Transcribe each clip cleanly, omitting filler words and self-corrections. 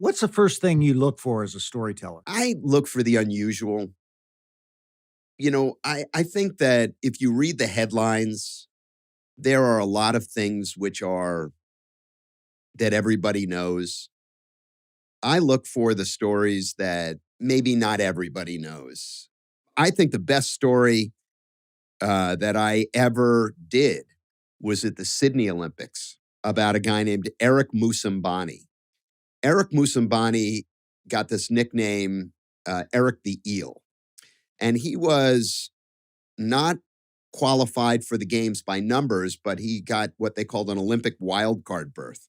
What's the first thing you look for as a storyteller? I look for the unusual. I think that if you read the headlines, there are a lot of things which are that everybody knows. I look for the stories that maybe not everybody knows. I think the best story that I ever did was at the Sydney Olympics about a guy named Eric Moussambani. Eric Moussambani got this nickname, Eric the Eel, and he was not qualified for the games by numbers, but he got what they called an Olympic wildcard berth,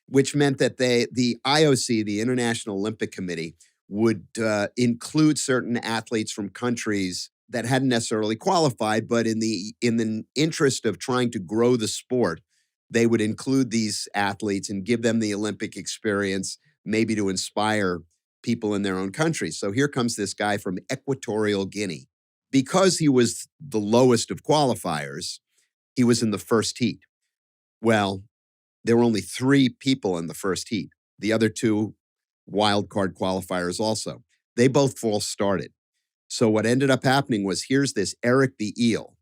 which meant that the IOC, the International Olympic Committee, would include certain athletes from countries that hadn't necessarily qualified, but in the interest of trying to grow the sport, they would include these athletes and give them the Olympic experience, maybe to inspire people in their own countries. So here comes this guy from Equatorial Guinea. Because he was the lowest of qualifiers, he was in the first heat. Well, there were only 3 people in the first heat. The other 2 wild card qualifiers also. They both false started. So what ended up happening was here's this Eric the Eel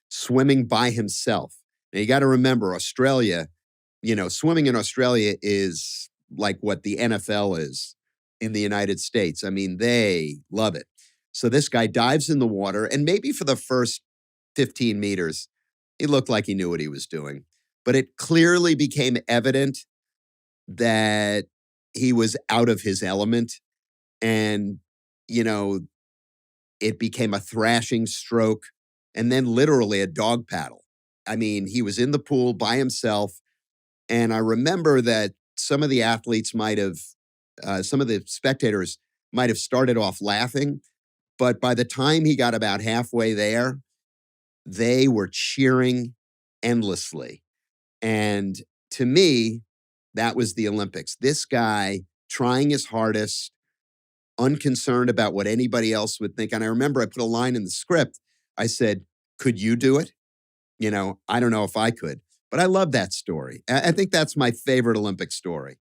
swimming by himself. Now you got to remember Australia, swimming in Australia is like what the NFL is in the United States. I mean, they love it. So this guy dives in the water, and maybe for the first 15 meters, he looked like he knew what he was doing. But it clearly became evident that he was out of his element. And, you know, it became a thrashing stroke and then literally a dog paddle. I mean, he was in the pool by himself. And I remember that some of the athletes some of the spectators might have started off laughing. But by the time he got about halfway there, they were cheering endlessly. And to me, that was the Olympics. This guy trying his hardest, unconcerned about what anybody else would think. And I remember I put a line in the script. I said, "Could you do it?" I don't know if I could, but I love that story. I think that's my favorite Olympic story.